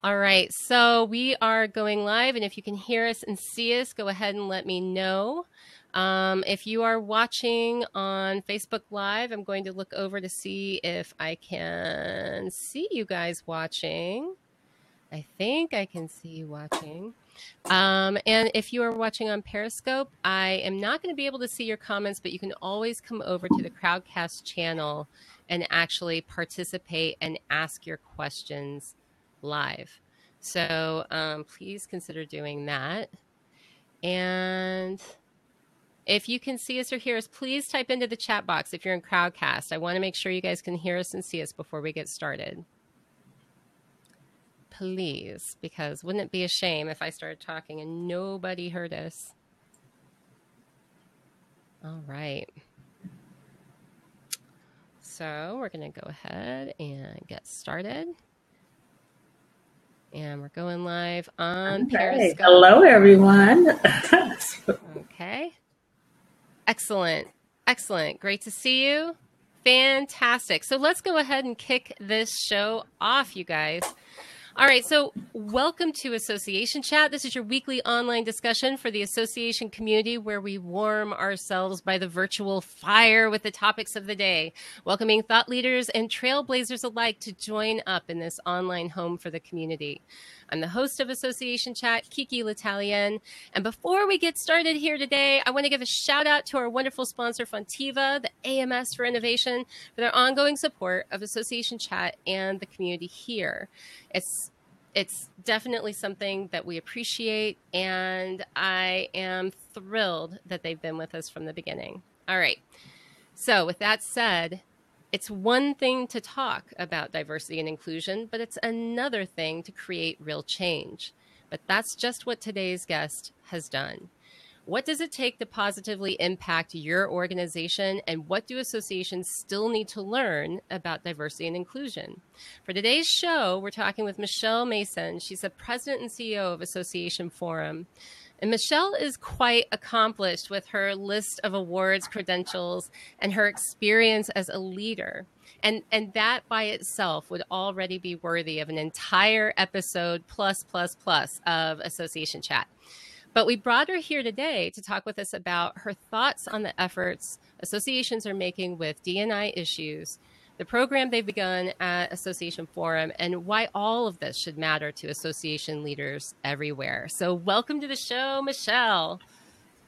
All right, so we are going live, and if you can hear us and see us, go ahead and let me know. If you are watching on Facebook Live, I'm going to look over to see if I can see you guys watching. I think I can see you watching. And if you are watching on Periscope, I am not going to be able to see your comments, but you can always come over to the Crowdcast channel and actually participate and ask your questions live. So please consider doing that. And if you can see us or hear us, please type into the chat box if you're in Crowdcast. I want to make sure you guys can hear us and see us before we get started. Please, because wouldn't it be a shame if I started talking and nobody heard us? All right. So we're going to go ahead and get started. And we're going live on Periscope. Hello, everyone. Okay. Excellent. Excellent. Great to see you. Fantastic. So let's go ahead and kick this show off, you guys. All right, so welcome to Association Chat. This is your weekly online discussion for the association community where we warm ourselves by the virtual fire with the topics of the day, welcoming thought leaders and trailblazers alike to join up in this online home for the community. I'm the host of Association Chat, Kiki L'Italienne. And before we get started here today, I want to give a shout out to our wonderful sponsor, Fontiva, the AMS for Innovation, for their ongoing support of Association Chat and the community here. It's definitely something that we appreciate, and I am thrilled that they've been with us from the beginning. All right. So with that said, it's one thing to talk about diversity and inclusion, but it's another thing to create real change. But that's just what today's guest has done. What does it take to positively impact your organization, and what do associations still need to learn about diversity and inclusion? For today's show, we're talking with Michelle Mason. She's the president and CEO of Association Forum. And Michelle is quite accomplished with her list of awards, credentials, and her experience as a leader. And that by itself would already be worthy of an entire episode plus of Association Chat. But we brought her here today to talk with us about her thoughts on the efforts associations are making with D&I issues, the program they've begun at Association Forum, and why all of this should matter to association leaders everywhere. So welcome to the show, Michelle.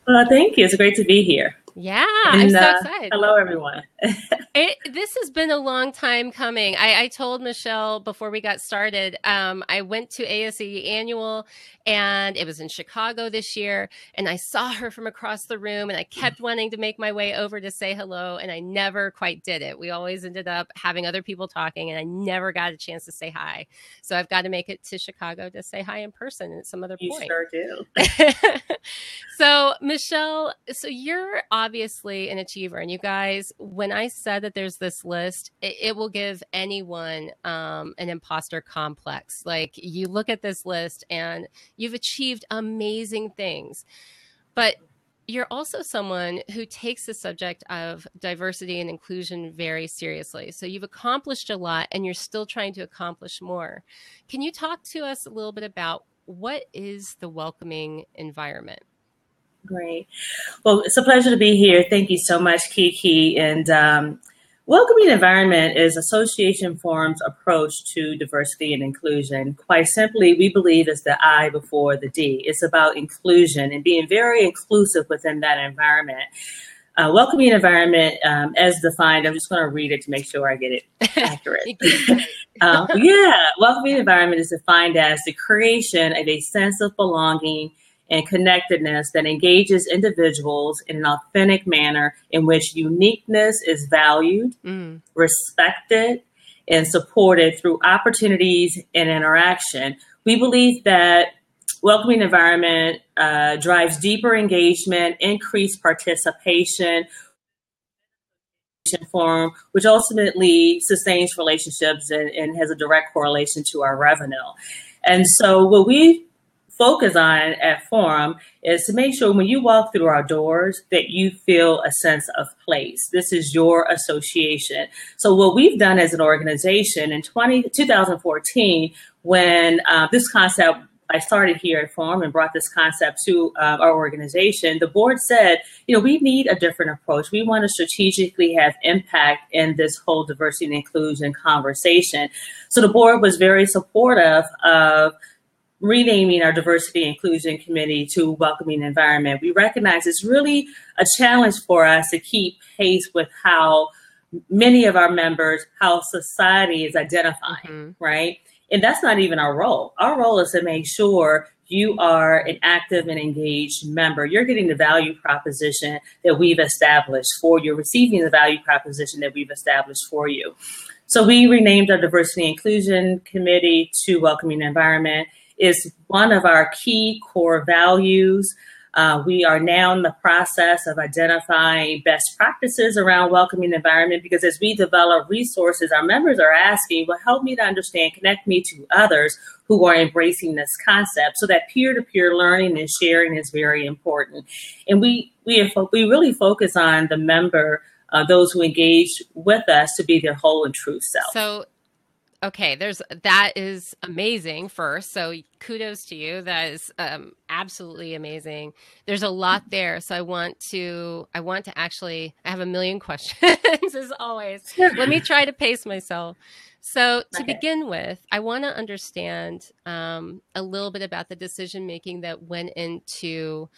Thank you. It's great to be here. Yeah, I'm so excited. Hello, everyone. This has been a long time coming. I told Michelle before we got started, I went to ASE Annual, and it was in Chicago this year, and I saw her from across the room, and I kept wanting to make my way over to say hello, and I never quite did it. We always ended up having other people talking, and I never got a chance to say hi. So I've got to make it to Chicago to say hi in person at some other point. You sure do. So Michelle, so you're obviously an achiever, and you guys, when I said that there's this list, it will give anyone an imposter complex. Like, you look at this list and you've achieved amazing things, but you're also someone who takes the subject of diversity and inclusion very seriously. So you've accomplished a lot, and you're still trying to accomplish more. Can you talk to us a little bit about what is the welcoming environment? Great. Well, it's a pleasure to be here. Thank you so much, Kiki. And welcoming environment is Association Forum's approach to diversity and inclusion. Quite simply, we believe it's the I before the D. It's about inclusion and being very inclusive within that environment. Welcoming environment, as defined, I'm just going to read it to make sure I get it accurate. Welcoming environment is defined as the creation of a sense of belonging and connectedness that engages individuals in an authentic manner in which uniqueness is valued, respected, and supported through opportunities and interaction. We believe that welcoming environment drives deeper engagement, increased participation, forum, which ultimately sustains relationships and has a direct correlation to our revenue. And so what we focus on at Forum is to make sure when you walk through our doors that you feel a sense of place. This is your association. So what we've done as an organization in 2014, when this concept, I started here at Forum and brought this concept to our organization, the board said, we need a different approach. We want to strategically have impact in this whole diversity and inclusion conversation. So the board was very supportive of renaming our Diversity and Inclusion Committee to Welcoming Environment. We recognize it's really a challenge for us to keep pace with how many of our members, how society is identifying, right? And that's not even our role. Our role is to make sure you are an active and engaged member. You're getting the value proposition that we've established for you, receiving the value proposition that we've established for you. So we renamed our Diversity and Inclusion Committee to Welcoming Environment. It's one of our key core values. We are now in the process of identifying best practices around welcoming environment, because as we develop resources, our members are asking, well, help me to understand, connect me to others who are embracing this concept. So that peer-to-peer learning and sharing is very important. And we really focus on the member, those who engage with us, to be their whole and true self. So, okay, that is amazing first. So kudos to you. That is absolutely amazing. There's a lot there. So I want to actually, I have a million questions as always. Let me try to pace myself. So to begin with, I want to understand a little bit about the decision making that went into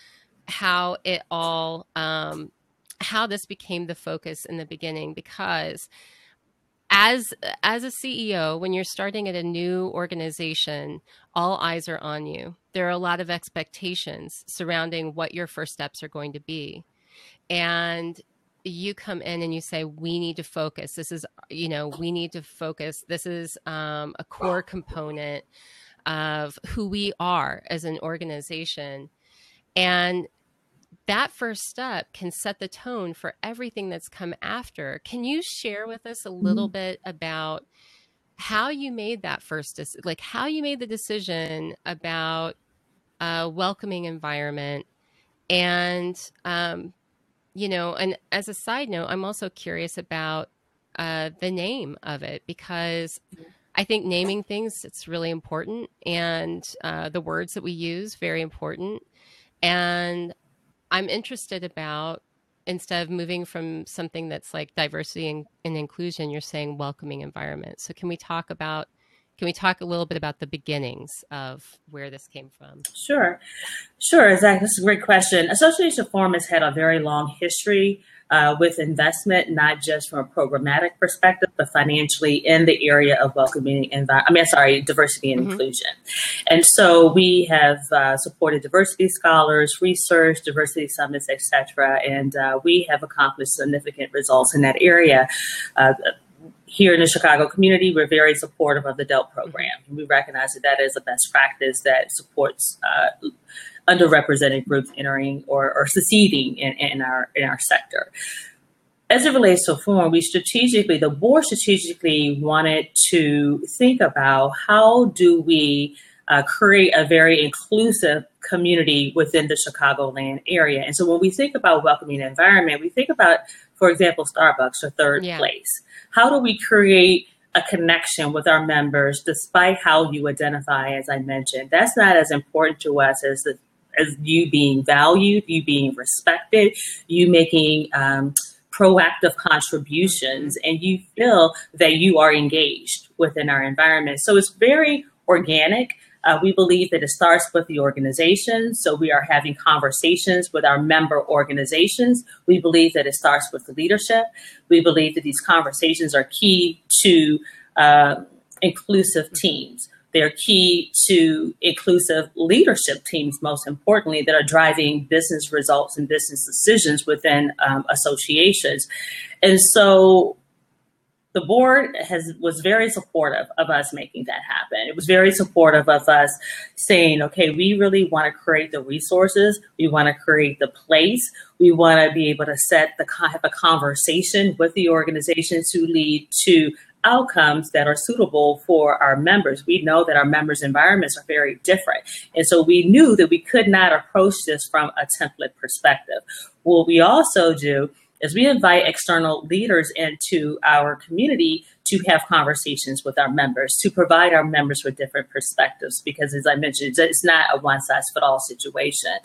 how it all, how this became the focus in the beginning, because as a CEO, when you're starting at a new organization, all eyes are on you. There are a lot of expectations surrounding what your first steps are going to be. And you come in and you say, we need to focus. This is, we need to focus. This is a core component of who we are as an organization. And that first step can set the tone for everything that's come after. Can you share with us a little bit about how you made that first, how you made the decision about a welcoming environment? And, and as a side note, I'm also curious about the name of it, because I think naming things, it's really important. And the words that we use, very important. And I'm interested about, instead of moving from something that's like diversity and inclusion, you're saying welcoming environment. So can we talk a little bit about the beginnings of where this came from? Sure, Zach, that's a great question. Association Forum has had a very long history with investment, not just from a programmatic perspective, but financially in the area of welcoming diversity and inclusion. And so we have supported diversity scholars, research, diversity summits, etc. And we have accomplished significant results in that area. Here in the Chicago community, we're very supportive of the DELT program. We recognize that is a best practice that supports underrepresented groups entering or succeeding in our sector. As it relates to Forum, the board strategically wanted to think about how do we create a very inclusive community within the Chicagoland area. And so when we think about welcoming environment, we think about, for example, Starbucks or Third Place. How do we create a connection with our members despite how you identify, as I mentioned? That's not as important to us as you being valued, you being respected, you making proactive contributions, and you feel that you are engaged within our environment. So it's very organic. We believe that it starts with the organization. So we are having conversations with our member organizations. We believe that it starts with the leadership. We believe that these conversations are key to inclusive teams. They're key to inclusive leadership teams, most importantly, that are driving business results and business decisions within associations. And so the board was very supportive of us making that happen. It was very supportive of us saying, okay, we really want to create the resources. We want to create the place. We want to be able to have a conversation with the organization to lead to outcomes that are suitable for our members. We know that our members' environments are very different. And so we knew that we could not approach this from a template perspective. What we also do is we invite external leaders into our community to have conversations with our members, to provide our members with different perspectives, because as I mentioned, it's not a one-size-fits-all situation.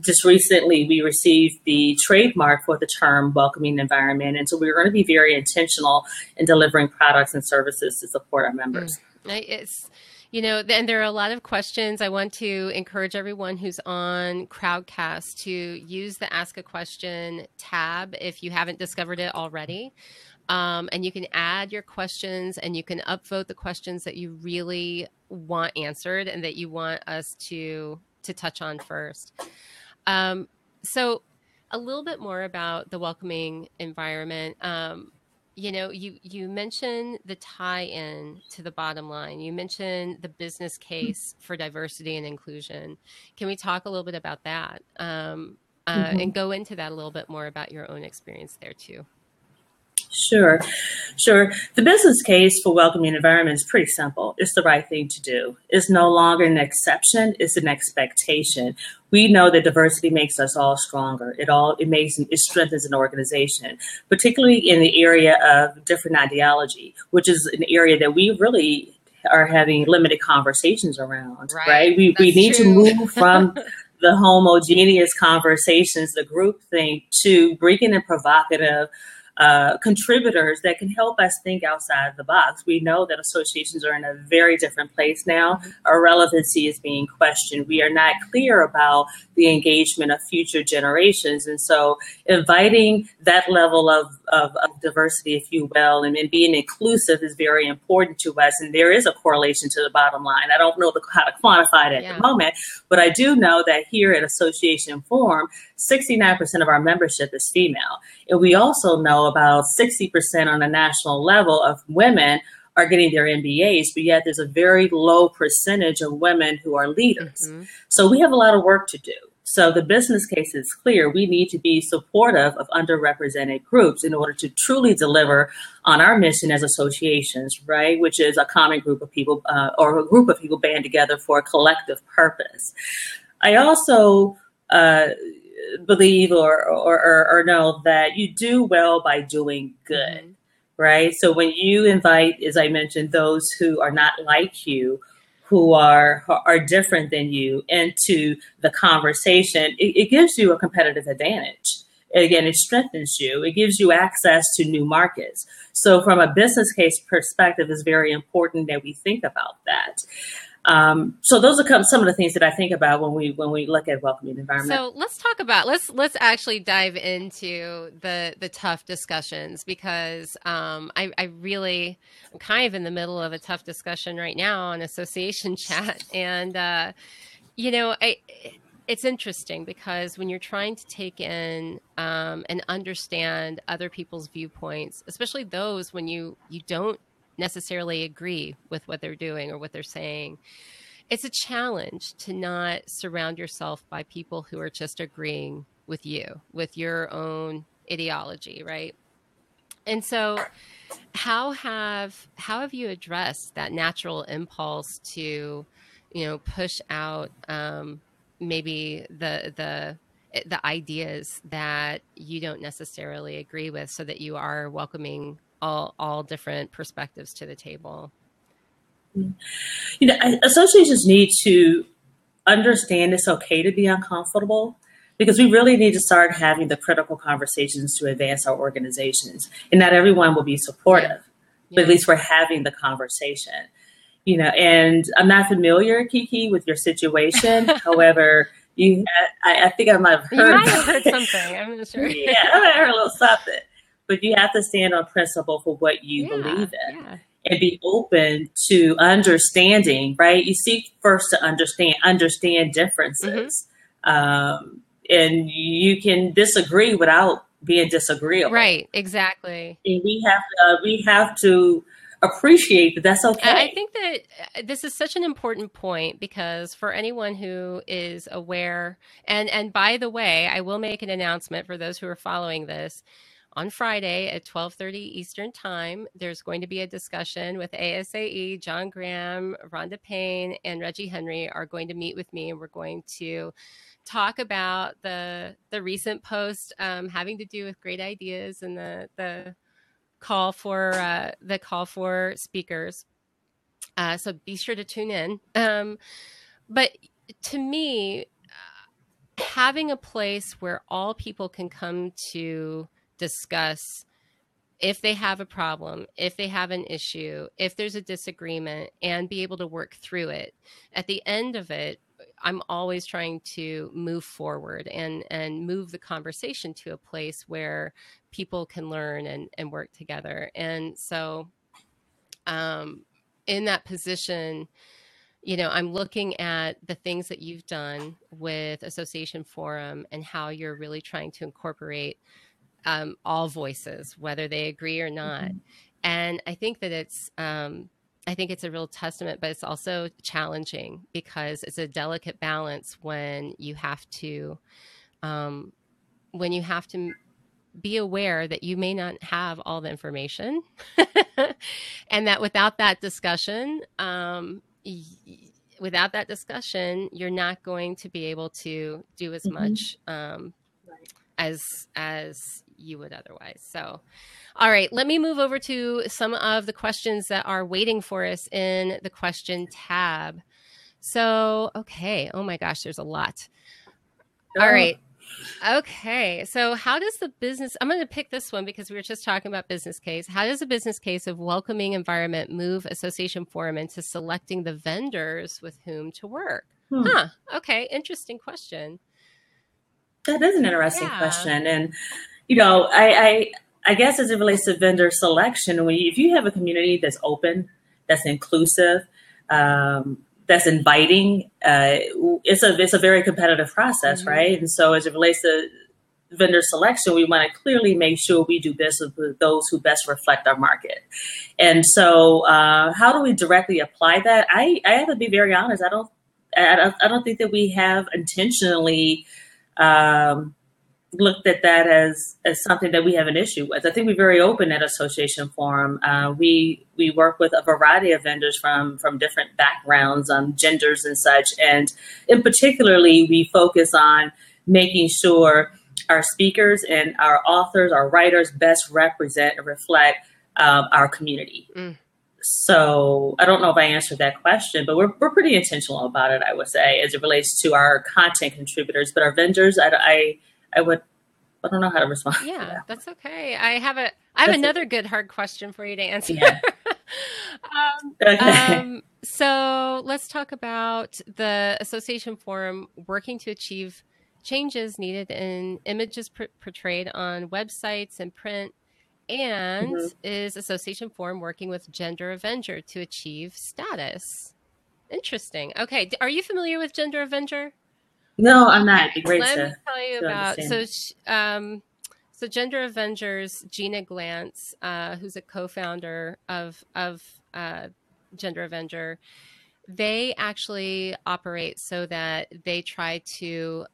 Just recently, we received the trademark for the term welcoming environment, and so we're going to be very intentional in delivering products and services to support our members. It's, you know, and there are a lot of questions. I want to encourage everyone who's on Crowdcast to use the Ask a Question tab if you haven't discovered it already. And you can add your questions and you can upvote the questions that you really want answered and that you want us to touch on first. So a little bit more about the welcoming environment. You know, you mentioned the tie-in to the bottom line. You mentioned the business case for diversity and inclusion. Can we talk a little bit about that and go into that a little bit more about your own experience there too? Sure. The business case for welcoming environment is pretty simple. It's the right thing to do. It's no longer an exception. It's an expectation. We know that diversity makes us all stronger. It strengthens an organization, particularly in the area of different ideology, which is an area that we really are having limited conversations around, right? We need to move from the homogeneous conversations, the group thing, to bringing in provocative contributors that can help us think outside the box. We know that associations are in a very different place now. Our relevancy is being questioned. We are not clear about the engagement of future generations. And so inviting that level of diversity, if you will, and being inclusive is very important to us. And there is a correlation to the bottom line. I don't know how to quantify it at the moment, but I do know that here at Association Forum, 69% of our membership is female. And we also know about 60% on a national level of women are getting their MBAs, but yet there's a very low percentage of women who are leaders. So we have a lot of work to do. So the business case is clear. We need to be supportive of underrepresented groups in order to truly deliver on our mission as associations, right? Which is a common group of people or a group of people band together for a collective purpose. I also believe or know that you do well by doing good, right? So when you invite, as I mentioned, those who are not like you, who are different than you into the conversation, it gives you a competitive advantage. Again, it strengthens you. It gives you access to new markets. So from a business case perspective, it's very important that we think about that. So those are some of the things that I think about when we look at welcoming environment. So let's talk about let's actually dive into the tough discussions, because I'm kind of in the middle of a tough discussion right now on association chat, and it's interesting because when you're trying to take in and understand other people's viewpoints, especially those when you don't necessarily agree with what they're doing or what they're saying, it's a challenge to not surround yourself by people who are just agreeing with you, with your own ideology, right? And so how have you addressed that natural impulse to, push out maybe the ideas that you don't necessarily agree with, so that you are welcoming all different perspectives to the table? Associations need to understand it's okay to be uncomfortable, because we really need to start having the critical conversations to advance our organizations. And not everyone will be supportive, but at least we're having the conversation. And I'm not familiar, Kiki, with your situation. However, I think I might have heard. You might have heard something. I'm not sure. Yeah, I might have heard a little something. But you have to stand on principle for what you believe in, and be open to understanding, right? You seek first to understand differences. And you can disagree without being disagreeable. Right, exactly. And we have to appreciate that that's okay. I think that this is such an important point, because for anyone who is aware, and by the way, I will make an announcement for those who are following this. on Friday at 12:30 Eastern Time. There's going to be a discussion with ASAE. John Graham, Rhonda Payne, and Reggie Henry are going to meet with me, and we're going to talk about the recent post having to do with great ideas and the call for speakers. So be sure to tune in. But to me, having a place where all people can come to discuss if they have a problem, if they have an issue, if there's a disagreement, and be able to work through it. At the end of it, I'm always trying to move forward and move the conversation to a place where people can learn and work together. And so in that position, I'm looking at the things that you've done with Association Forum and how you're really trying to incorporate all voices, whether they agree or not. Mm-hmm. And I think that it's a real testament, but it's also challenging because it's a delicate balance when you have to be aware that you may not have all the information and that without that discussion, you're not going to be able to do as much as you would otherwise. So, all right, let me move over to some of the questions that are waiting for us in the question tab. So, okay. Oh my gosh, there's a lot. All right. Okay. So how does the business, I'm going to pick this one because we were just talking about business case. How does the business case of welcoming environment move Association Forum into selecting the vendors with whom to work? Okay. Interesting question. That is an interesting question. And, I guess as it relates to vendor selection, if you have a community that's open, that's inclusive, that's inviting, it's a very competitive process, mm-hmm. right? And so as it relates to vendor selection, we want to clearly make sure we do business with those who best reflect our market. And so how do we directly apply that? I have to be very honest. I don't think that we have intentionally looked at that as something that we have an issue with. I think we're very open at Association Forum. We work with a variety of vendors from different backgrounds, genders and such. And in particularly, we focus on making sure our speakers and our authors, our writers best represent and reflect our community. Mm. So I don't know if I answered that question, but we're pretty intentional about it, I would say, as it relates to our content contributors. But our vendors, I don't know how to respond. Yeah, to that. That's okay. I have another good hard question for you to answer. Yeah. Okay. So let's talk about the Association Forum working to achieve changes needed in images portrayed on websites and print. And mm-hmm. is Association Forum working with Gender Avenger to achieve status? Interesting. Okay. Are you familiar with Gender Avenger? No, I'm not. It'd be great Let me tell you about. So Gender Avengers, Gina Glantz, who's a co-founder of Gender Avenger, they actually operate so that they try to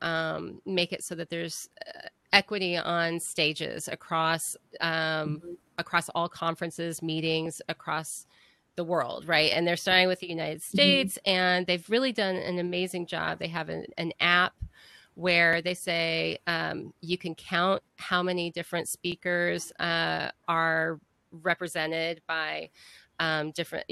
make it so that there's equity on stages across all conferences, meetings across the world, right? And they're starting with the United States, mm-hmm. and they've really done an amazing job. They have an app where they say you can count how many different speakers are represented by different,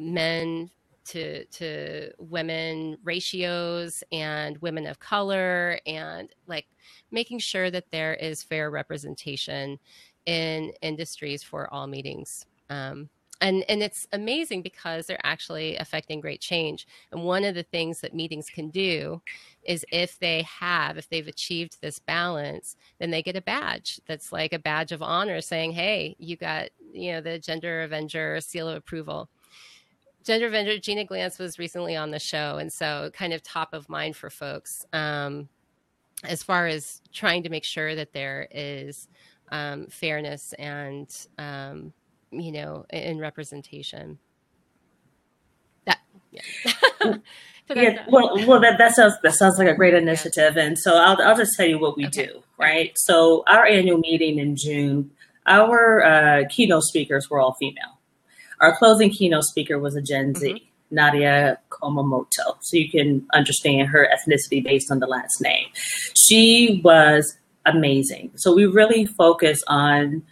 men to women ratios and women of color, and like making sure that there is fair representation in industries for all meetings. And it's amazing because they're actually affecting great change. And one of the things that meetings can do is if they've achieved this balance, then they get a badge that's like a badge of honor saying, hey, you got, the Gender Avenger seal of approval. Gender Avenger, Gina Glantz was recently on the show. And so kind of top of mind for folks as far as trying to make sure that there is fairness and, in representation. But Yeah, well, that sounds like a great initiative, and so I'll just tell you what we do, right? So our annual meeting in June, our keynote speakers were all female. Our closing keynote speaker was a Gen Z, Nadia Komamoto, so you can understand her ethnicity based on the last name. She was amazing. So we really focus on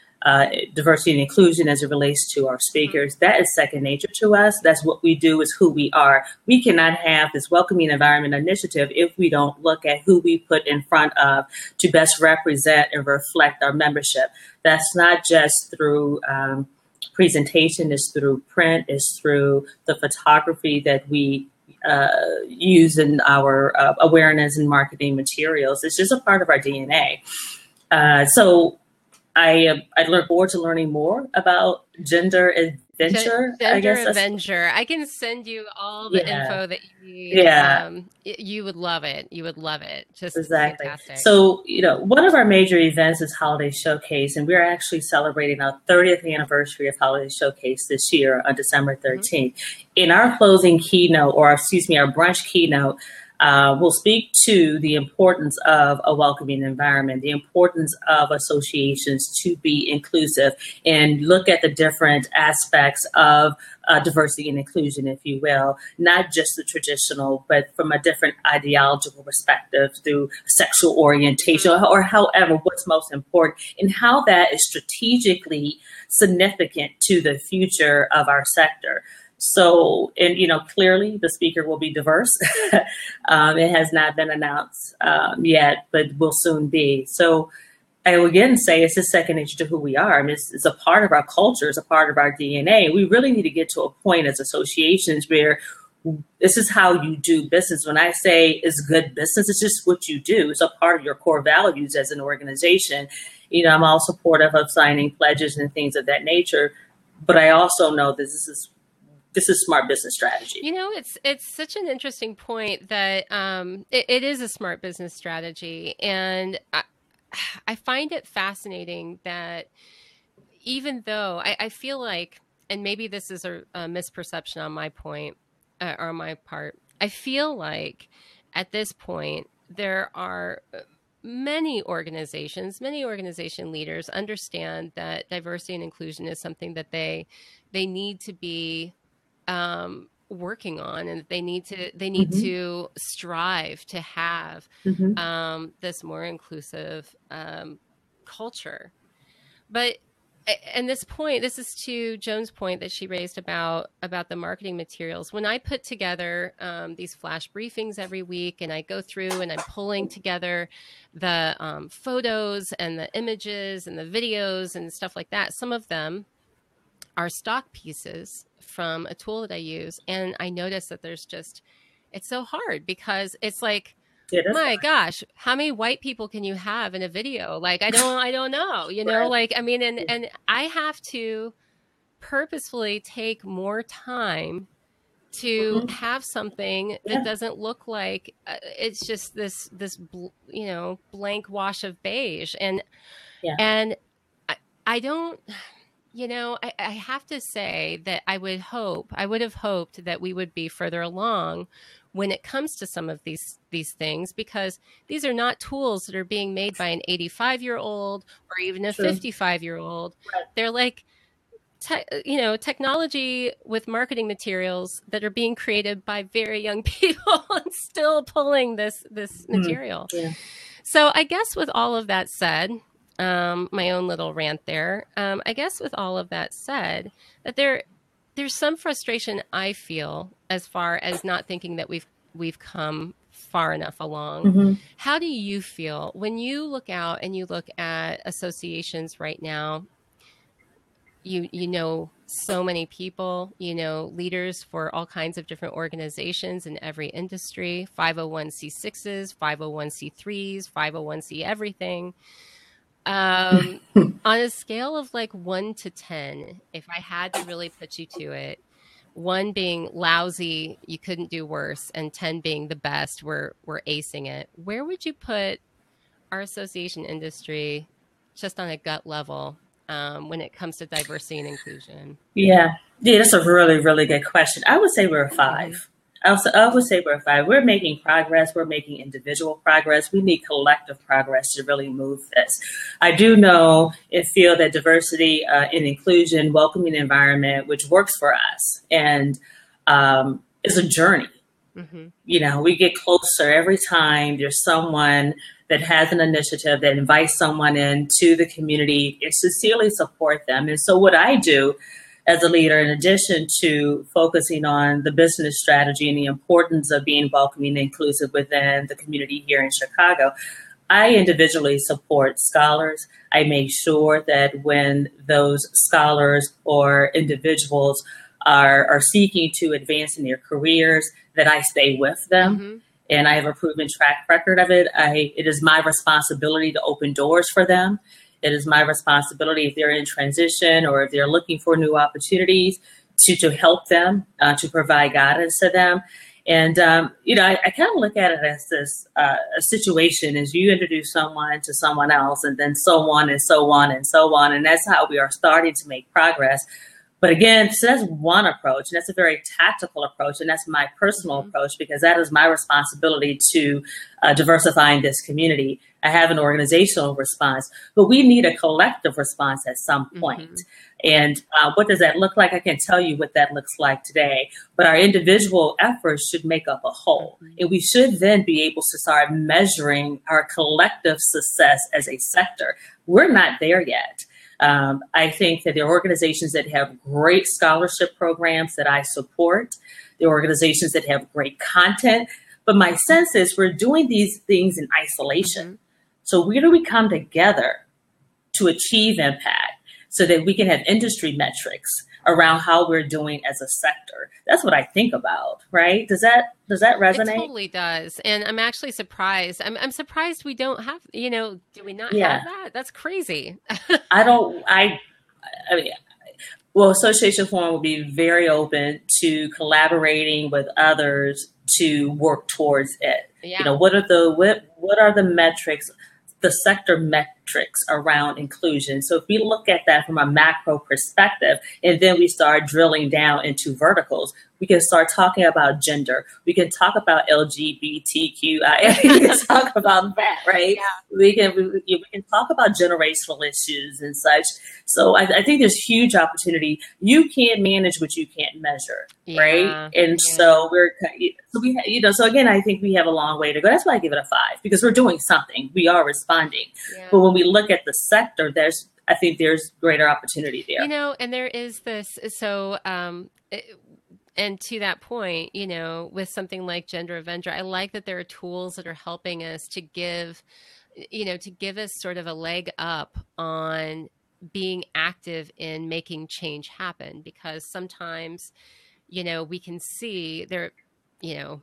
diversity and inclusion as it relates to our speakers. That is second nature to us. That's what we do, is who we are. We cannot have this welcoming environment initiative if we don't look at who we put in front of to best represent and reflect our membership. That's not just through presentation, it's through print, it's through the photography that we use in our awareness and marketing materials. It's just a part of our DNA. So I look forward to learning more about Gender Adventure. Avenger. I can send you all the info that you need. You would love it. You would love it. Just exactly. Fantastic. So, one of our major events is Holiday Showcase, and we're actually celebrating our 30th anniversary of Holiday Showcase this year on December 13th. In our closing keynote, our brunch keynote, we'll speak to the importance of a welcoming environment, the importance of associations to be inclusive, and look at the different aspects of diversity and inclusion, if you will, not just the traditional, but from a different ideological perspective through sexual orientation or however, what's most important, and how that is strategically significant to the future of our sector. So, and clearly the speaker will be diverse. It has not been announced yet, but will soon be. So I will again say it's a second nature to who we are. I mean, it's a part of our culture, it's a part of our DNA. We really need to get to a point as associations where this is how you do business. When I say it's good business, it's just what you do. It's a part of your core values as an organization. I'm all supportive of signing pledges and things of that nature, but I also know that this is smart business strategy. It's such an interesting point that it is a smart business strategy. And I find it fascinating that even though I feel like, and maybe this is a misperception on my point or on my part, I feel like at this point there are many organization leaders understand that diversity and inclusion is something that they need to be working on, and they need to strive to have this more inclusive culture. But this is to Joan's point that she raised about the marketing materials. When I put together these flash briefings every week, and I go through and I'm pulling together the photos and the images and the videos and stuff like that, some of them are stock pieces from a tool that I use. And I notice that it's so hard because it's like, my gosh, how many white people can you have in a video? Like, I don't know, Right. like, I mean, and I have to purposefully take more time to have something that doesn't look like it's just this blank wash of beige. And I don't, I have to say that I would have hoped that we would be further along when it comes to some of these things, because these are not tools that are being made by an 85-year-old or even a 55-year-old. Right. They're like, technology with marketing materials that are being created by very young people and still pulling this material. Yeah. So I guess with all of that said, my own little rant there. I guess with all of that said, that there's some frustration I feel as far as not thinking that we've come far enough along. How do you feel when you look out and you look at associations right now? You know so many people, leaders for all kinds of different organizations in every industry, 501c6s, 501c3s, 501c everything. On a scale of like 1 to 10, if I had to really put you to it, 1 being lousy, you couldn't do worse, and 10 being the best, we're acing it, where would you put our association industry just on a gut level when it comes to diversity and inclusion? Yeah, that's a really, really good question. I would say we're a 5. I would say we're five. We're making progress. We're making individual progress. We need collective progress to really move this. I do know and feel that diversity and inclusion, welcoming environment, which works for us, and is a journey. Mm-hmm. You know, we get closer every time there's someone that has an initiative that invites someone into the community and sincerely support them. And so what I do as a leader, in addition to focusing on the business strategy and the importance of being welcoming and inclusive within the community here in Chicago, I individually support scholars. I make sure that when those scholars or individuals are seeking to advance in their careers, that I stay with them. Mm-hmm. And I have a proven track record of it. It is my responsibility to open doors for them. It is my responsibility, if they're in transition or if they're looking for new opportunities, to help them, to provide guidance to them. And, you know, I kind of look at it as this a situation as you introduce someone to someone else, and then so on and so on and so on. And that's how we are starting to make progress. But again, so that's one approach, and that's a very tactical approach, and that's my personal approach, because that is my responsibility to diversify in this community. I have an organizational response, but we need a collective response at some point. Mm-hmm. And what does that look like? I can tell you what that looks like today, but our individual efforts should make up a whole. Mm-hmm. And we should then be able to start measuring our collective success as a sector. We're not there yet. I think that the organizations that have great scholarship programs that I support, the organizations that have great content, but my sense is we're doing these things in isolation. Mm-hmm. So where do we come together to achieve impact so that we can have industry metrics around how we're doing as a sector? That's what I think about, right? Does that resonate? It totally does. And I'm actually surprised. I'm surprised we don't have, you know, do we not have that? That's crazy. I mean, well, Association Forum will be very open to collaborating with others to work towards it. Yeah. You know, what are the metrics, the sector metrics around inclusion? So if we look at that from a macro perspective, and then we start drilling down into verticals, we can start talking about gender. We can talk about LGBTQI. We can talk about that, right? Yeah. We can talk about generational issues and such. So I think there's huge opportunity. You can't manage what you can't measure, right? And so so again, I think we have a long way to go. That's why I give it a 5, because we're doing something. We are responding. Yeah. But when we look at the sector, I think there's greater opportunity there. You know, and there is this. So. And to that point, you know, with something like Gender Avenger, I like that there are tools that are helping us to give us sort of a leg up on being active in making change happen. Because sometimes, you know, we can see there, you know,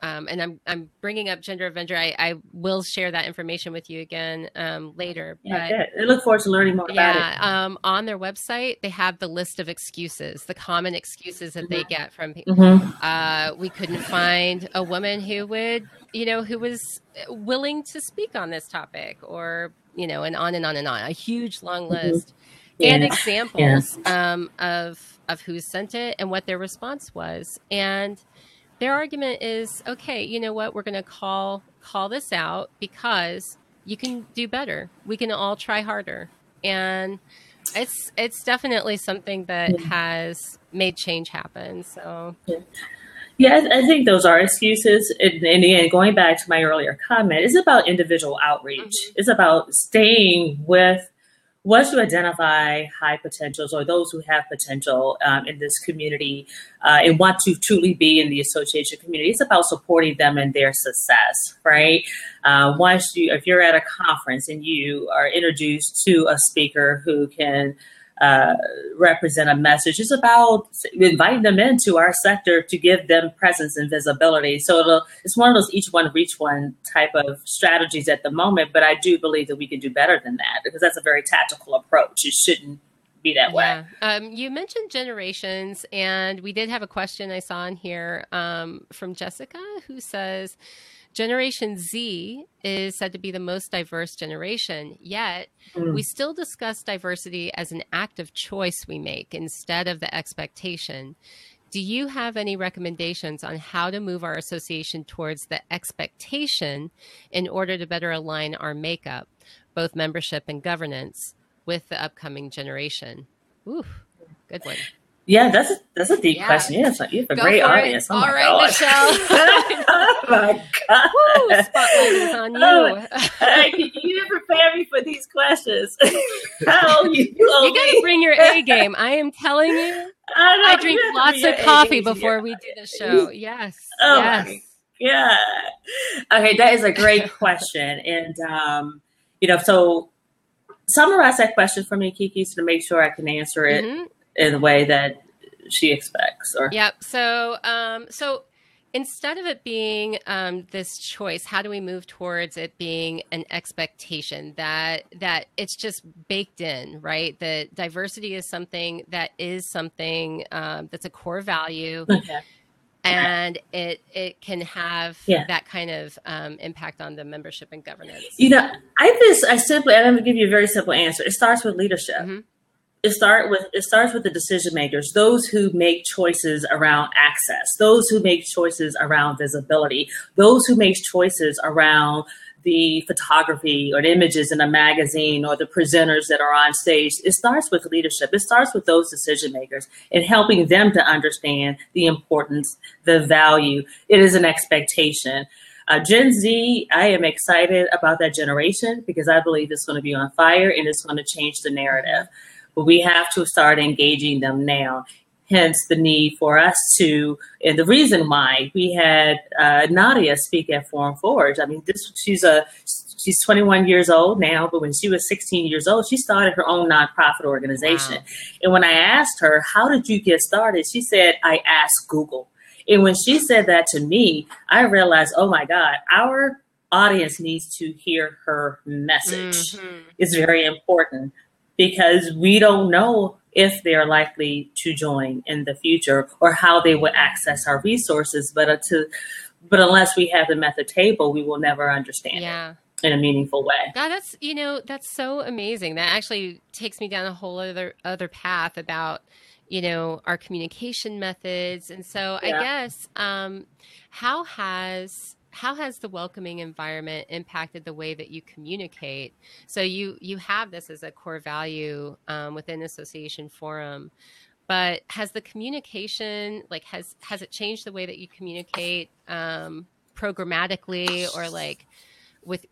and I'm bringing up Gender Avenger. I will share that information with you again later. Yeah, but, I look forward to learning more about it. On their website, they have the list of excuses, the common excuses that they get from people. Mm-hmm. We couldn't find a woman who was willing to speak on this topic, or, you know, and on and on and on. A huge long list. Mm-hmm. And examples of who sent it and what their response was. And their argument is, okay, you know what? We're going to call this out because you can do better. We can all try harder. And it's definitely something that has made change happen. So, yeah, I think those are excuses. In the end, going back to my earlier comment, it's about individual outreach. Mm-hmm. It's about staying with, once you identify high potentials or those who have potential in this community and want to truly be in the association community, it's about supporting them in their success, right? If you're at a conference and you are introduced to a speaker who can represent a message, it's about inviting them into our sector to give them presence and visibility. So it's one of those each one reach one type of strategies at the moment, but I do believe that we can do better than that, because that's a very tactical approach. It shouldn't be that way. You mentioned generations, and we did have a question I saw in here from Jessica, who says, Generation Z is said to be the most diverse generation, yet we still discuss diversity as an active choice we make instead of the expectation. Do you have any recommendations on how to move our association towards the expectation in order to better align our makeup, both membership and governance, with the upcoming generation? Ooh, good one. Yeah, that's a deep question. Yeah, you have a great audience. Oh my gosh. Michelle. Oh my God. Woo, spotlight is on you. You didn't prepare me for these questions. You got to bring your A game. I am telling you. I drink lots of coffee before we do the show. Yes. Oh yes. my God. Okay, that is a great question. And, so summarize that question for me, Kiki, to make sure I can answer it in the way that she expects. Yep. So instead of it being this choice, how do we move towards it being an expectation that it's just baked in, right? That diversity is something that's a core value. Okay. And it can have that kind of impact on the membership and governance. I'm going to give you a very simple answer. It starts with leadership. Mm-hmm. It starts with the decision makers, those who make choices around access, those who make choices around visibility, those who make choices around the photography or the images in a magazine or the presenters that are on stage. It starts with leadership. It starts with those decision makers and helping them to understand the importance, the value. It is an expectation. Gen Z, I am excited about that generation because I believe it's going to be on fire and it's going to change the narrative. But we have to start engaging them now. Hence the need for us to, and the reason why we had Nadia speak at Forum Forge. I mean, she's 21 years old now, but when she was 16 years old, she started her own nonprofit organization. Wow. And when I asked her, how did you get started? She said, I asked Google. And when she said that to me, I realized, oh my God, our audience needs to hear her message. Mm-hmm. It's very important because we don't know if they're likely to join in the future or how they will access our resources. But unless we have them at the table, we will never understand it in a meaningful way. God, that's so amazing. That actually takes me down a whole other path about, our communication methods. And so I guess, how has the welcoming environment impacted the way that you communicate? So you have this as a core value within Association Forum, but has the communication, has it changed the way that you communicate programmatically or with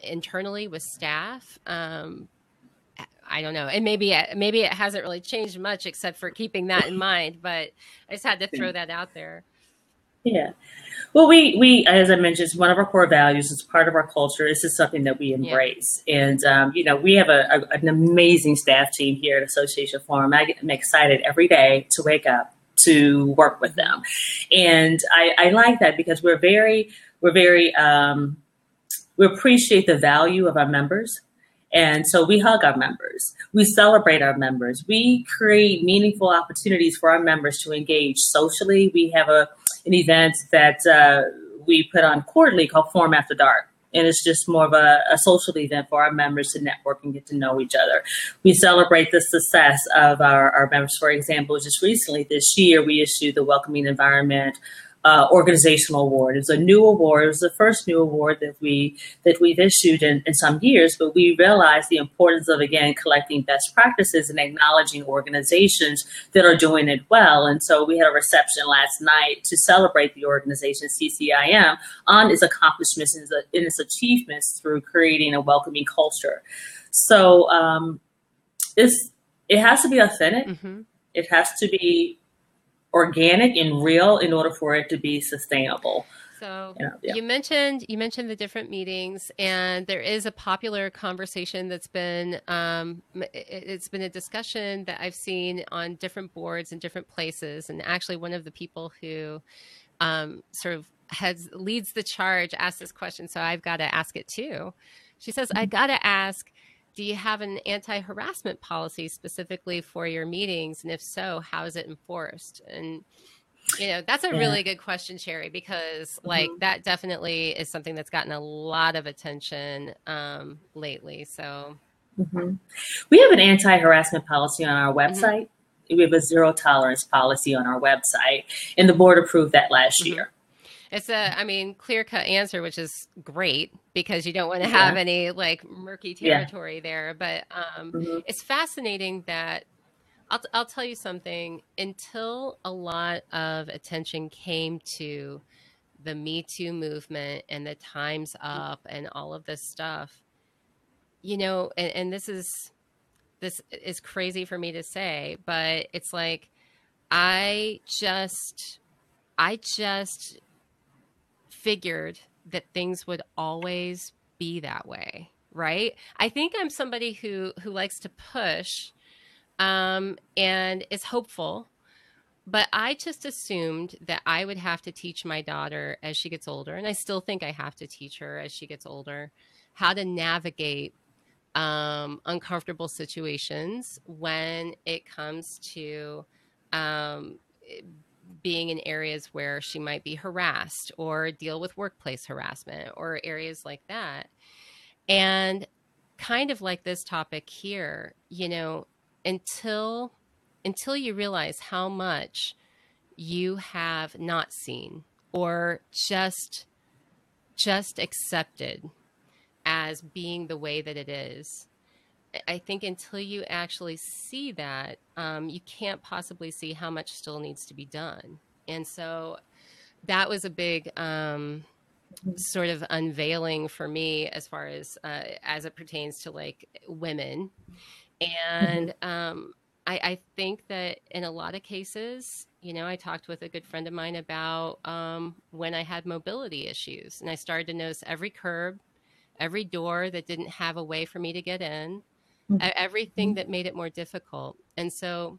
internally with staff? I don't know. And maybe it hasn't really changed much except for keeping that in mind, but I just had to throw that out there. Yeah. Well, we, as I mentioned, it's one of our core values. It's part of our culture. This is something that we embrace. Yeah. And, we have an amazing staff team here at Association Forum. I'm excited every day to wake up to work with them. And I like that because we appreciate the value of our members. And so we hug our members. We celebrate our members. We create meaningful opportunities for our members to engage socially. We have an event that we put on quarterly called Forum After Dark. And it's just more of a social event for our members to network and get to know each other. We celebrate the success of our members. For example, just recently this year, we issued the Welcoming Environment Organizational Award. It's a new award. It was the first new award that we've issued in some years, but we realized the importance of, again, collecting best practices and acknowledging organizations that are doing it well. And so we had a reception last night to celebrate the organization CCIM on its accomplishments and its achievements through creating a welcoming culture. So it has to be authentic. Mm-hmm. It has to be organic and real in order for it to be sustainable. So you mentioned the different meetings, and there is a popular conversation that's been it's been a discussion that I've seen on different boards in different places. And actually, one of the people who sort of leads the charge asked this question, so I've got to ask it too. She says, "I got to ask, do you have an anti-harassment policy specifically for your meetings? And if so, how is it enforced?" And, that's a really good question, Cherry, because that definitely is something that's gotten a lot of attention lately. So we have an anti-harassment policy on our website. We have a zero tolerance policy on our website, and the board approved that last year. It's clear-cut answer, which is great because you don't want to have any like murky territory there. But it's fascinating that I'll tell you something. Until a lot of attention came to the Me Too movement and the Time's Up and all of this stuff, you know, and this is crazy for me to say, but it's like I just figured that things would always be that way, right? I think I'm somebody who likes to push and is hopeful, but I just assumed that I would have to teach my daughter as she gets older, and I still think I have to teach her as she gets older, how to navigate uncomfortable situations when it comes to being in areas where she might be harassed or deal with workplace harassment or areas like that. And kind of like this topic here, you know, until you realize how much you have not seen or just accepted as being the way that it is, I think until you actually see that, you can't possibly see how much still needs to be done. And so that was a big sort of unveiling for me as far as it pertains to like women. And I think that in a lot of cases, you know, I talked with a good friend of mine about when I had mobility issues, and I started to notice every curb, every door that didn't have a way for me to get in, everything that made it more difficult. And so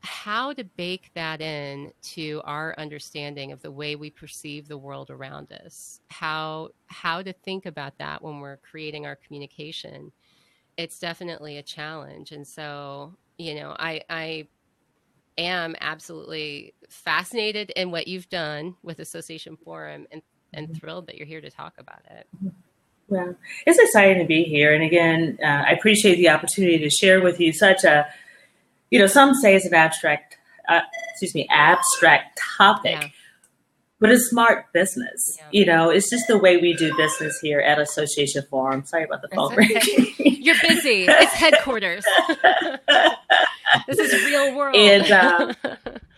how to bake that in to our understanding of the way we perceive the world around us, how to think about that when we're creating our communication, it's definitely a challenge. And so, you know, I am absolutely fascinated in what you've done with Association Forum and thrilled that you're here to talk about it. Well, it's exciting to be here. And again, I appreciate the opportunity to share with you such a, you know, some say it's an abstract topic, but it's smart business. Yeah. You know, it's just the way we do business here at Association Forum. Sorry about the phone ring. You're busy. It's headquarters. This is real world. And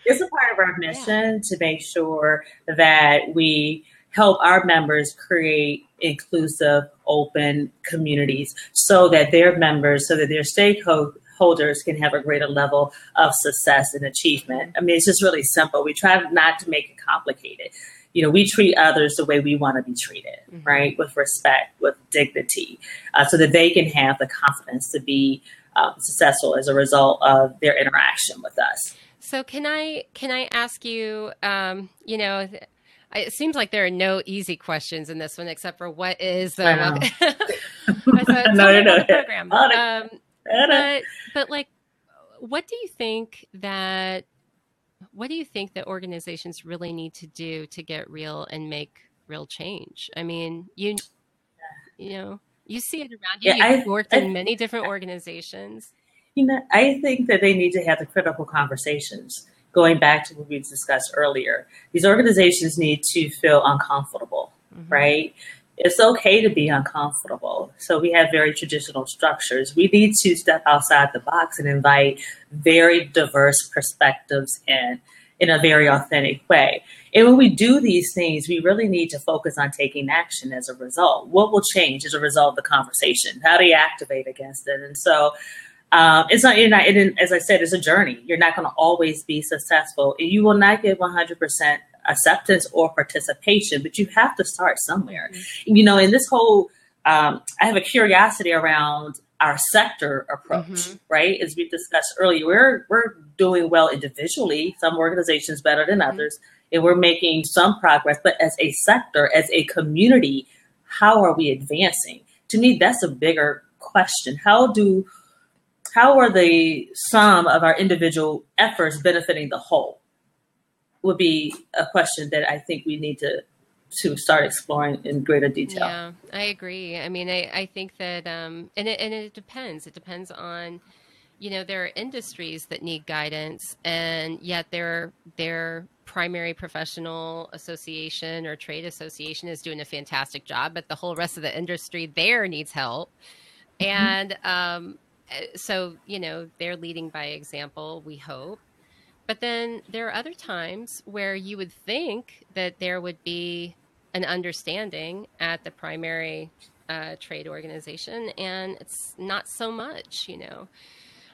it's a part of our mission to make sure that we help our members create inclusive, open communities so that their members, so that their stakeholders can have a greater level of success and achievement. I mean, it's just really simple. We try not to make it complicated. You know, we treat others the way we want to be treated, right? With respect, with dignity, so that they can have the confidence to be successful as a result of their interaction with us. So can I ask you, you know, it seems like there are no easy questions in this one, except for what is the program. But like, what do you think that organizations really need to do to get real and make real change? I mean, you know, you see it around you. You've worked in many different organizations. You know, I think that they need to have the critical conversations. Going back to what we discussed earlier, these organizations need to feel uncomfortable, right? It's okay to be uncomfortable. So we have very traditional structures. We need to step outside the box and invite very diverse perspectives in a very authentic way. And when we do these things, we really need to focus on taking action as a result. What will change as a result of the conversation? How do you activate against it? And so as I said, it's a journey. You're not going to always be successful. You will not get 100% acceptance or participation, but you have to start somewhere. You know, in this whole, I have a curiosity around our sector approach, right? As we discussed earlier, we're doing well individually, some organizations better than others, and we're making some progress. But as a sector, as a community, how are we advancing? To me, that's a bigger question. How are the sum of our individual efforts benefiting the whole? Would be a question that I think we need to start exploring in greater detail. Yeah, I agree. I mean, I think that, and it depends. It depends on, there are industries that need guidance, and yet their primary professional association or trade association is doing a fantastic job, but the whole rest of the industry there needs help. And so, they're leading by example, we hope. But then there are other times where you would think that there would be an understanding at the primary trade organization, and it's not so much,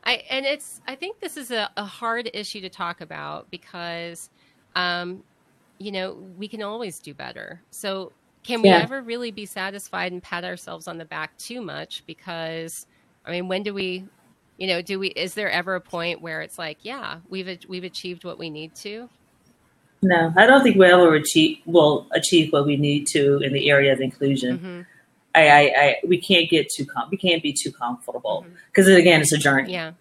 I think this is a hard issue to talk about because, we can always do better. So can we ever really be satisfied and pat ourselves on the back too much? Because, when do we, is there ever a point where it's like, yeah, we've achieved what we need to? No, I don't think we'll ever achieve what we need to in the area of inclusion. We can't get we can't be too comfortable because again, it's a journey. Yeah,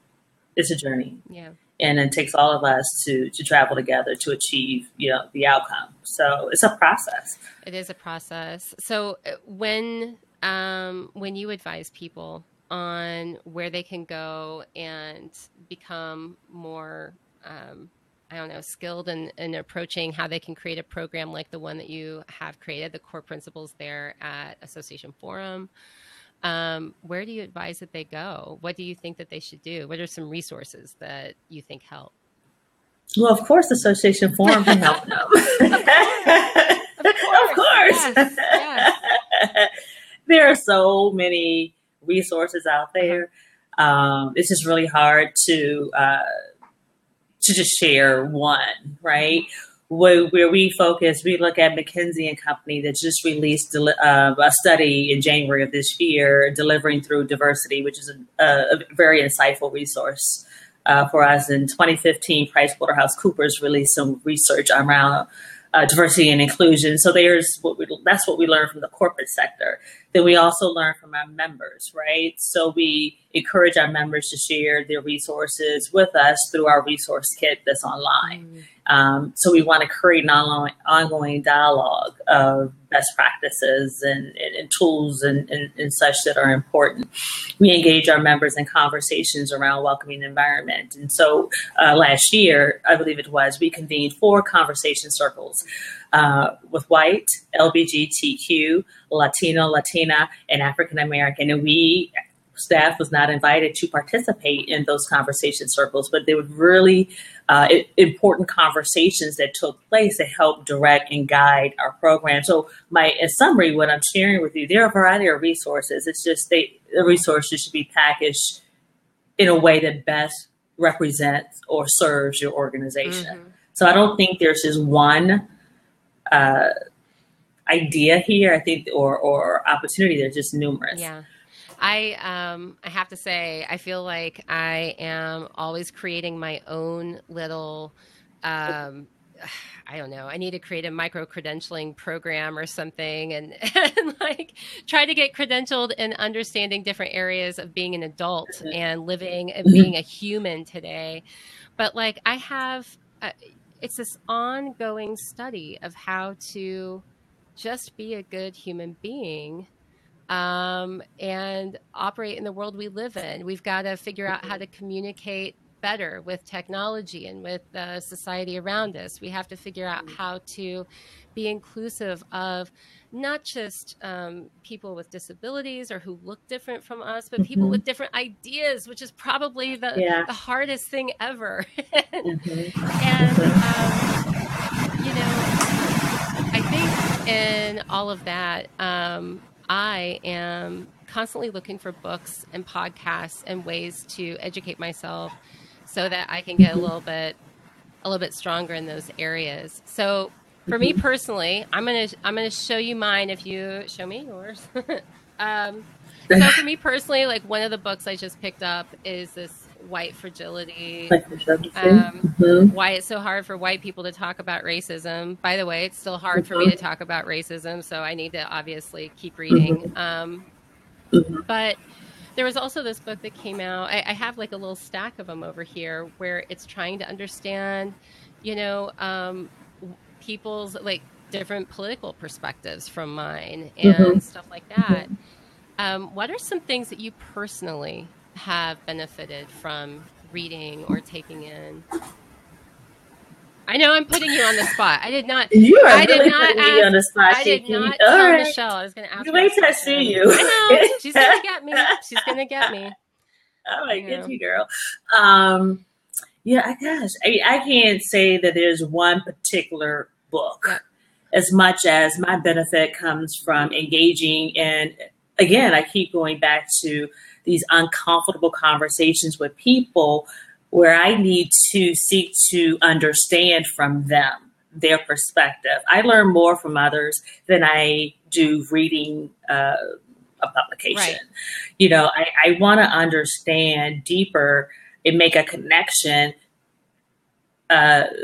it's a journey. Yeah, and it takes all of us to travel together to achieve, the outcome. So it's a process. It is a process. So when you advise people on where they can go and become more, skilled in approaching how they can create a program like the one that you have created, the core principles there at Association Forum, where do you advise that they go? What do you think that they should do? What are some resources that you think help? Well, of course, Association Forum can help them. Of course. Yes. There are so many resources out there. It's just really hard to just share one, right? Where we focus, we look at McKinsey and Company that just released a study in January of this year, Delivering Through Diversity, which is a very insightful resource for us. In 2015, PricewaterhouseCoopers released some research around diversity and inclusion. So that's what we learn from the corporate sector. Then we also learn from our members, right? So we encourage our members to share their resources with us through our resource kit that's online. So we want to create an ongoing dialogue of best practices and tools and such that are important. We engage our members in conversations around welcoming environment. And so last year, I believe it was, we convened 4 conversation circles with white, LGBTQ, Latino, Latina, and African American. And staff was not invited to participate in those conversation circles, but they were really important conversations that took place to help direct and guide our program. So in summary, what I'm sharing with you, there are a variety of resources. It's just the resources should be packaged in a way that best represents or serves your organization. So I don't think there's just one idea here, I think, or opportunity. There's just numerous. Yeah. I have to say, I feel like I am always creating my own little, I don't know, I need to create a micro-credentialing program or something and like try to get credentialed in understanding different areas of being an adult and living and being a human today. But like I have, it's this ongoing study of how to just be a good human being and operate in the world we live in. We've got to figure out how to communicate better with technology and with the society around us. We have to figure out how to be inclusive of not just people with disabilities or who look different from us, but people with different ideas, which is probably the hardest thing ever. And I think in all of that, I am constantly looking for books and podcasts and ways to educate myself so that I can get a little bit stronger in those areas. So for me personally, I'm gonna show you mine if you show me yours. So for me personally, like one of the books I just picked up is this White Fragility, why it's so hard for white people to talk about racism. By the way, it's still hard for me to talk about racism, so I need to obviously keep reading. But there was also this book that came out. I have like a little stack of them over here where it's trying to understand, people's like different political perspectives from mine and stuff like that. What are some things that you personally have benefited from reading or taking in? I know I'm putting you on the spot. I did not. You are I really did not putting me on the spot, I did Kiki. not All tell right. Michelle I was going to ask You her wait this till I question. see you. I know. She's going to get me. She's going to get me. I might get you, girl. Yeah, gosh, I can't say that there's one particular book. Yep. As much as my benefit comes from engaging in, again, I keep going back to these uncomfortable conversations with people where I need to seek to understand from them, their perspective. I learn more from others than I do reading a publication. Right. You know, I want to understand deeper and make a connection,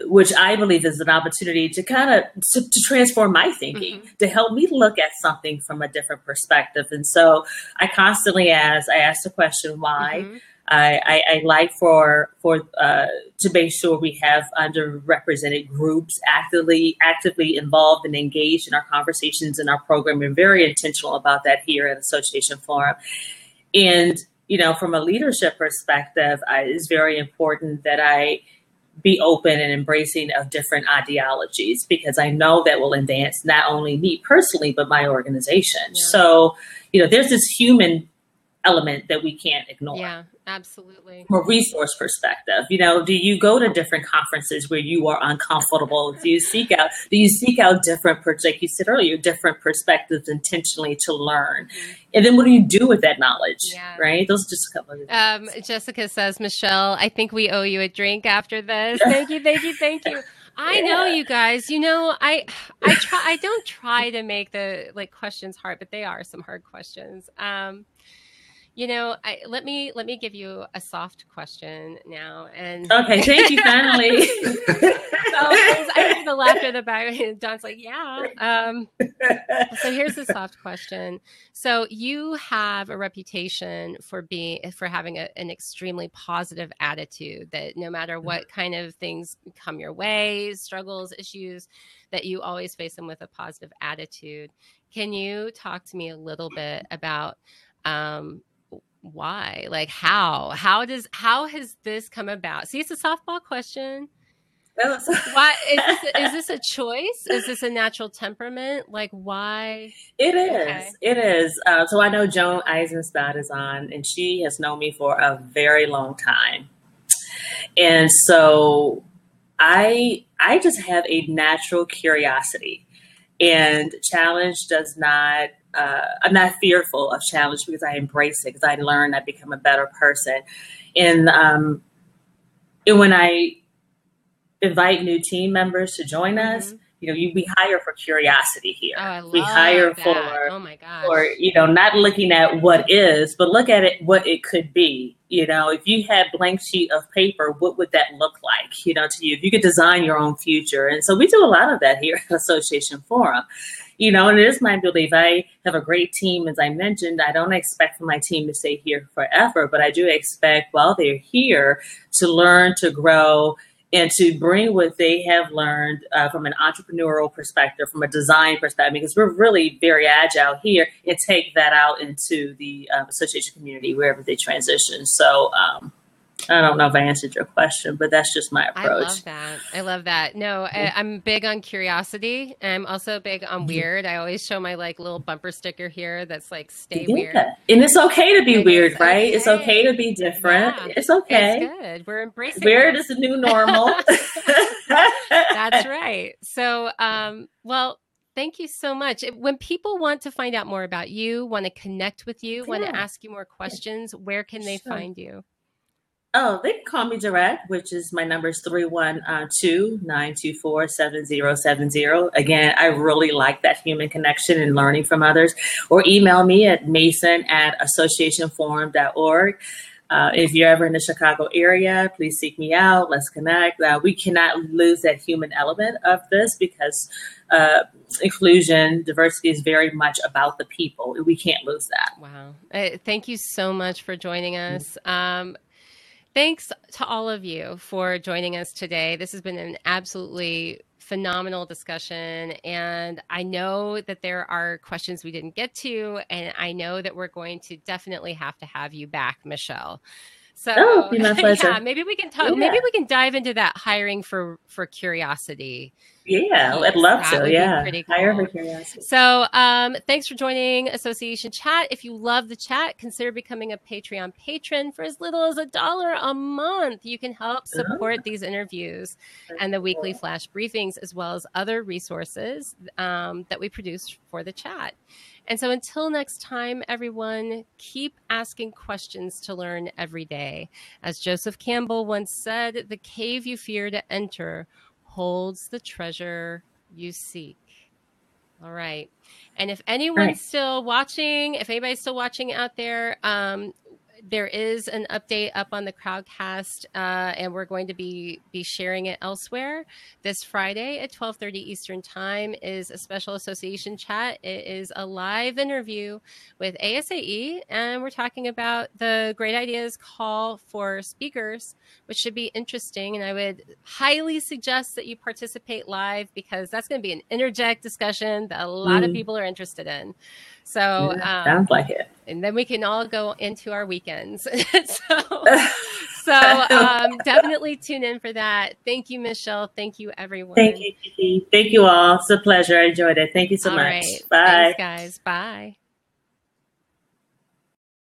which I believe is an opportunity to kind of to transform my thinking, to help me look at something from a different perspective. And so I constantly ask the question, why? I like to make sure we have underrepresented groups actively involved and engaged in our conversations in our program. We're very intentional about that here at Association Forum. And, you know, from a leadership perspective, it's very important that I be open and embracing of different ideologies, because I know that will advance not only me personally, but my organization. Yeah. So, you know, there's this human element that we can't ignore. Yeah, absolutely. From a resource perspective, you know, do you go to different conferences where you are uncomfortable? Do you seek out different, like you said earlier, different perspectives intentionally to learn? And then what do you do with that knowledge? Yeah. Right? Those are just a couple of Jessica says, Michelle, I think we owe you a drink after this. Thank you. I know, you guys, you know, I don't try to make the questions hard, but they are some hard questions. You know, let me give you a soft question now. And okay, thank you. Finally, I hear the laughter in the back. Don's like, yeah. So here's the soft question. So you have a reputation for having an extremely positive attitude, that no matter what kind of things come your way, struggles, issues, that you always face them with a positive attitude. Can you talk to me a little bit about why? Like how has this come about? See, it's a softball question. Why is this a choice? Is this a natural temperament? Like, why? It is. Okay. It is. So I know Joan Eisenstadt is on, and she has known me for a very long time. And so I just have a natural curiosity, and challenge does not. I'm not fearful of challenge, because I embrace it, because I learn, I become a better person. And when I invite new team members to join us, you know, we hire for curiosity here. Oh, I love we hire that. Oh my gosh. For, you know, not looking at what is, but look at it, what it could be. You know, if you had a blank sheet of paper, what would that look like, you know, to you? If you could design your own future. And so we do a lot of that here at Association Forum. You know, and it is my belief. I have a great team, as I mentioned. I don't expect for my team to stay here forever, but I do expect while they're here to learn, to grow, and to bring what they have learned from an entrepreneurial perspective, from a design perspective, because we're really very agile here, and take that out into the association community wherever they transition. So I don't know if I answered your question, but that's just my approach. I love that. No, I'm big on curiosity. I'm also big on weird. I always show my little bumper sticker here that's stay weird. And it's okay to be weird, right? Okay. It's okay to be different. Yeah. It's okay. It's good. We're embracing weird is the new normal. That's right. So, well, thank you so much. When people want to find out more about you, want to connect with you, want to ask you more questions, where can they find you? Oh, they can call me direct, which is my number is 312-924-7070. Again, I really like that human connection and learning from others. Or email me at mason@associationforum.org. If you're ever in the Chicago area, please seek me out. Let's connect. We cannot lose that human element of this, because inclusion, diversity is very much about the people. We can't lose that. Wow. Thank you so much for joining us. Thanks to all of you for joining us today. This has been an absolutely phenomenal discussion. And I know that there are questions we didn't get to, and I know that we're going to definitely have to have you back, Michelle. So be my pleasure. yeah, maybe we can talk. Yeah. Maybe we can dive into that hiring for curiosity. Yeah, I'd love that to. Yeah, pretty cool. Hire for curiosity. So thanks for joining Association Chat. If you love the chat, consider becoming a Patreon patron for as little as $1 a month. You can help support these interviews and the weekly flash briefings, as well as other resources that we produce for the chat. And so until next time, everyone, keep asking questions to learn every day. As Joseph Campbell once said, the cave you fear to enter holds the treasure you seek. All right. And if anyone's still watching, if anybody's still watching out there, there is an update up on the Crowdcast, and we're going to be sharing it elsewhere. This Friday at 12:30 Eastern Time is a special association chat. It is a live interview with ASAE, and we're talking about the Great Ideas Call for Speakers, which should be interesting. And I would highly suggest that you participate live, because that's going to be an interject discussion that a lot of people are interested in. So sounds like it. And then we can all go into our weekends. so definitely tune in for that. Thank you, Michelle. Thank you, everyone. Thank you, Kiki. Thank you all. It's a pleasure. I enjoyed it. Thank you so much. Right. Bye. Thanks, guys. Bye.